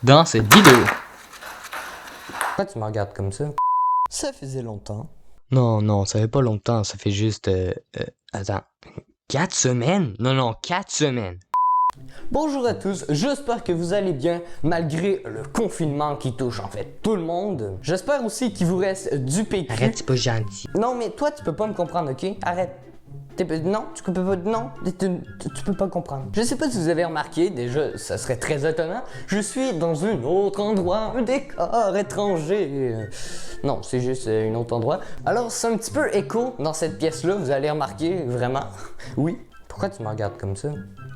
dans cette vidéo. Pourquoi tu me regardes comme ça? Ça faisait longtemps. Non, ça fait pas longtemps, ça fait juste... attends, 4 semaines? Non, 4 semaines. Bonjour à tous, j'espère que vous allez bien malgré le confinement qui touche en fait tout le monde. J'espère aussi qu'il vous reste du PQ. Arrête, c'est pas gentil. Non mais toi tu peux pas me comprendre, ok? Arrête. Non, tu peux pas, non, tu peux pas comprendre. Je sais pas si vous avez remarqué, déjà, ça serait très étonnant, je suis dans un autre endroit, un décor étranger. Non, c'est juste un autre endroit. Alors, c'est un petit peu écho dans cette pièce-là, vous allez remarquer, vraiment. Oui, pourquoi tu me regardes comme ça?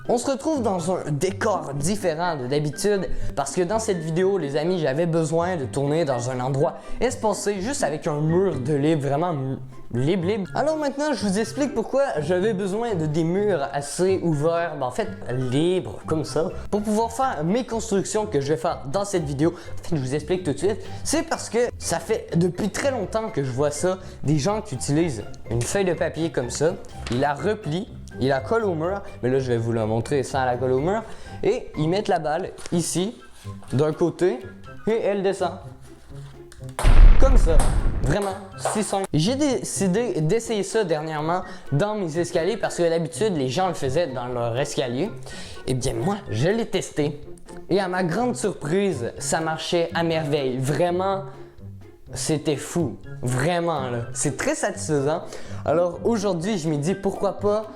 On se retrouve dans un décor différent de d'habitude parce que dans cette vidéo, les amis, j'avais besoin de tourner dans un endroit espacé, juste avec un mur de libre, vraiment libre. Alors maintenant, je vous explique pourquoi j'avais besoin de des murs assez ouverts, en fait libres, comme ça, pour pouvoir faire mes constructions que je vais faire dans cette vidéo. En fait, je vous explique tout de suite. C'est parce que ça fait depuis très longtemps que je vois ça, des gens qui utilisent une feuille de papier comme ça, ils la replient, il la colle au mur, mais là je vais vous la montrer sans la colle au mur, et ils mettent la balle ici, d'un côté, et elle descend. Comme ça, vraiment, c'est simple. J'ai décidé d'essayer ça dernièrement dans mes escaliers parce que d'habitude les gens le faisaient dans leur escalier. Et bien moi, je l'ai testé et à ma grande surprise, ça marchait à merveille. Vraiment, c'était fou, vraiment là, c'est très satisfaisant. Alors aujourd'hui, je me dis pourquoi pas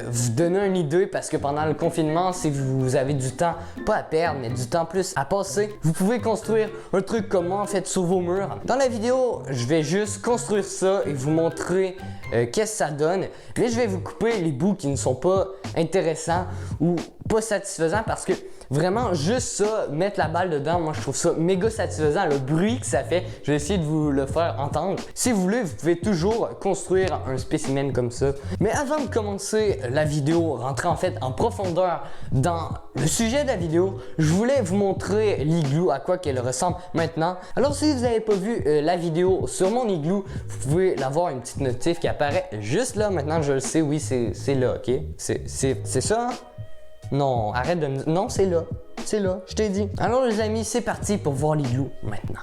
vous donner une idée parce que pendant le confinement, si vous avez du temps, pas à perdre, mais du temps plus à passer, vous pouvez construire un truc comme moi en fait sur vos murs. Dans la vidéo, je vais juste construire ça et vous montrer qu'est-ce que ça donne, mais je vais vous couper les bouts qui ne sont pas intéressants ou pas satisfaisants parce que vraiment juste ça, mettre la balle dedans, moi je trouve ça méga satisfaisant, le bruit que ça fait, je vais essayer de vous le faire entendre. Si vous voulez, vous pouvez toujours construire un spécimen comme ça. Mais avant de commencer la vidéo, rentrer en fait en profondeur dans le sujet de la vidéo, je voulais vous montrer l'igloo, à quoi qu'elle ressemble maintenant. Alors si vous n'avez pas vu la vidéo sur mon igloo, vous pouvez l'avoir une petite notif qui apparaît juste là, maintenant je le sais, oui c'est là, ok? C'est ça, hein? Non, arrête de me dire. Non, c'est là, je t'ai dit. Alors les amis, c'est parti pour voir l'igloo maintenant.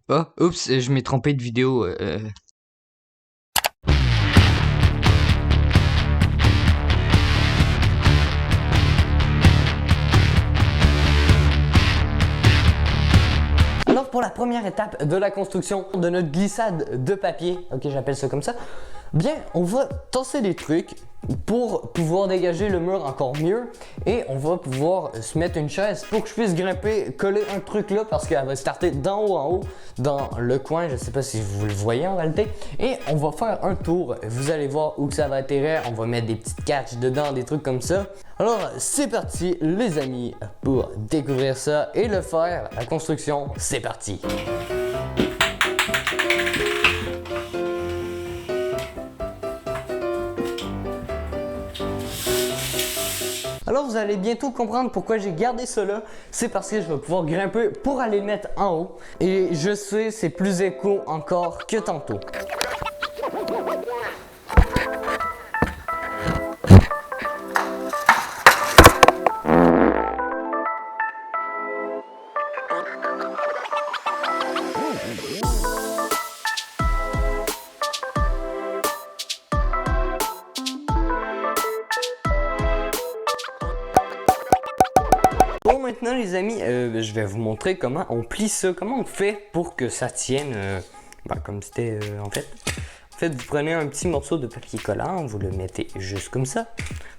Oh, oups, je m'ai trompé de vidéo. Alors pour la première étape de la construction de notre glissade de papier, ok j'appelle ça comme ça, bien on va tasser des trucs pour pouvoir dégager le mur encore mieux et on va pouvoir se mettre une chaise pour que je puisse grimper, coller un truc là parce qu'elle va starter d'en haut en haut dans le coin, je sais pas si vous le voyez en réalité, et on va faire un tour, vous allez voir où que ça va atterrir, on va mettre des petites catches dedans, des trucs comme ça. Alors c'est parti les amis pour découvrir ça et le faire, la construction, c'est parti. Alors vous allez bientôt comprendre pourquoi j'ai gardé cela, c'est parce que je vais pouvoir grimper pour aller le mettre en haut et je sais c'est plus éco encore que tantôt. Bon maintenant les amis, je vais vous montrer comment on plie ça, comment on fait pour que ça tienne comme c'était en fait. En fait vous prenez un petit morceau de papier collant, vous le mettez juste comme ça.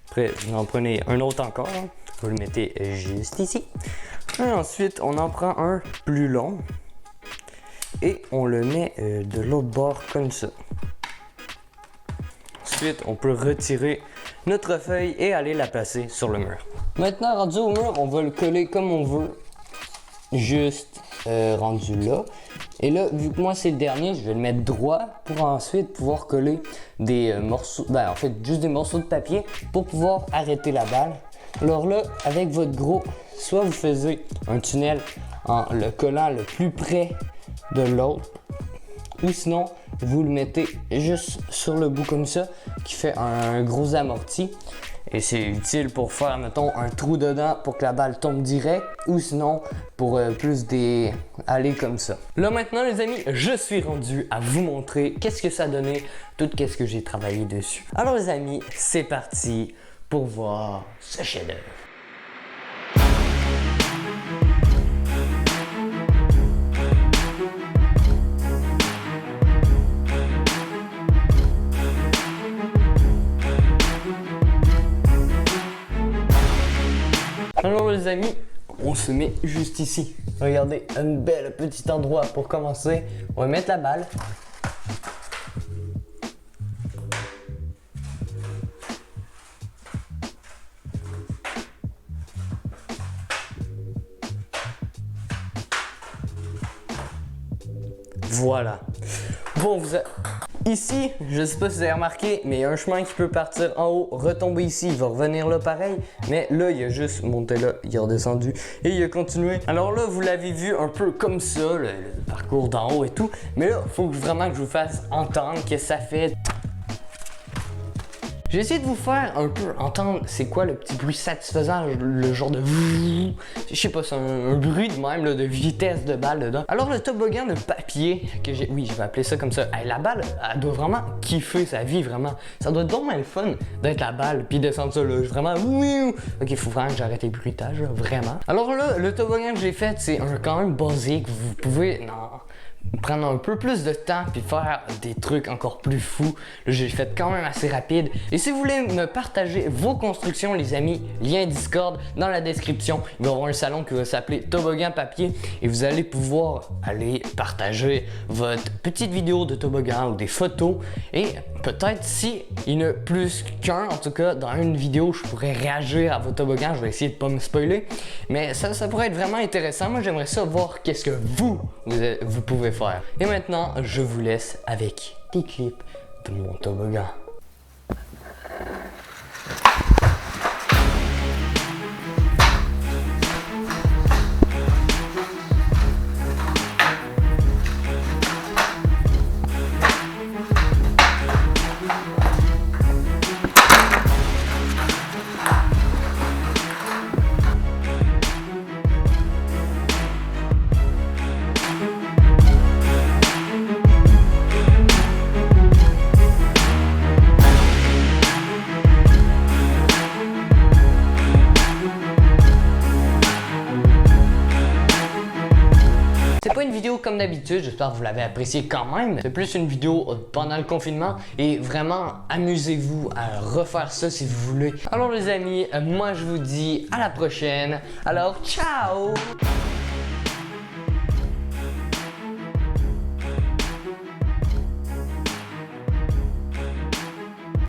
Après vous en prenez un autre encore, hein. Vous le mettez juste ici. Et ensuite on en prend un plus long et on le met de l'autre bord comme ça. Ensuite on peut retirer notre feuille et aller la placer sur le mur. Maintenant rendu au mur, on va le coller comme on veut, juste rendu là. Et là, vu que moi c'est le dernier, je vais le mettre droit pour ensuite pouvoir coller des morceaux, en fait juste des morceaux de papier pour pouvoir arrêter la balle. Alors là, avec votre gros, soit vous faisiez un tunnel en le collant le plus près de l'autre, ou sinon vous le mettez juste sur le bout comme ça, qui fait un gros amorti. Et c'est utile pour faire, mettons, un trou dedans pour que la balle tombe direct, ou sinon pour plus des aller comme ça. Là maintenant les amis, je suis rendu à vous montrer qu'est-ce que ça donnait, tout qu'est-ce que j'ai travaillé dessus. Alors les amis, c'est parti pour voir ce chef-d'œuvre. Alors les amis, on se met juste ici. Regardez, un bel petit endroit pour commencer. On va mettre la balle. Voilà. Bon, ici, je sais pas si vous avez remarqué, mais il y a un chemin qui peut partir en haut, retomber ici, il va revenir là pareil. Mais là, il a juste monté là, il est redescendu et il a continué. Alors là, vous l'avez vu un peu comme ça, le parcours d'en haut et tout. Mais là, il faut vraiment que je vous fasse entendre ce que ça fait. J'ai essayé de vous faire un peu entendre c'est quoi le petit bruit satisfaisant, le genre de je sais pas, c'est un bruit de même là, de vitesse de balle dedans. Alors le toboggan de papier que j'ai, oui je vais appeler ça comme ça, hey, la balle elle doit vraiment kiffer sa vie vraiment. Ça doit être vraiment le fun d'être la balle puis descendre ça là, vraiment ok faut vraiment que j'arrête les bruitages là, vraiment. Alors là le toboggan que j'ai fait c'est quand même basique, vous pouvez prendre un peu plus de temps puis faire des trucs encore plus fous. Là, j'ai fait quand même assez rapide. Et si vous voulez me partager vos constructions, les amis, lien Discord dans la description. Il va y avoir un salon qui va s'appeler Toboggan Papier et vous allez pouvoir aller partager votre petite vidéo de toboggan ou des photos. Et peut-être si il y en a plus qu'un, en tout cas dans une vidéo, je pourrais réagir à vos toboggans. Je vais essayer de pas me spoiler. Mais ça pourrait être vraiment intéressant. Moi, j'aimerais ça voir qu'est-ce que vous pouvez faire. Et maintenant, je vous laisse avec des clips de mon toboggan. C'est pas une vidéo comme d'habitude, j'espère que vous l'avez apprécié quand même. C'est plus une vidéo pendant le confinement et vraiment amusez-vous à refaire ça si vous voulez. Alors les amis, moi je vous dis à la prochaine. Alors ciao!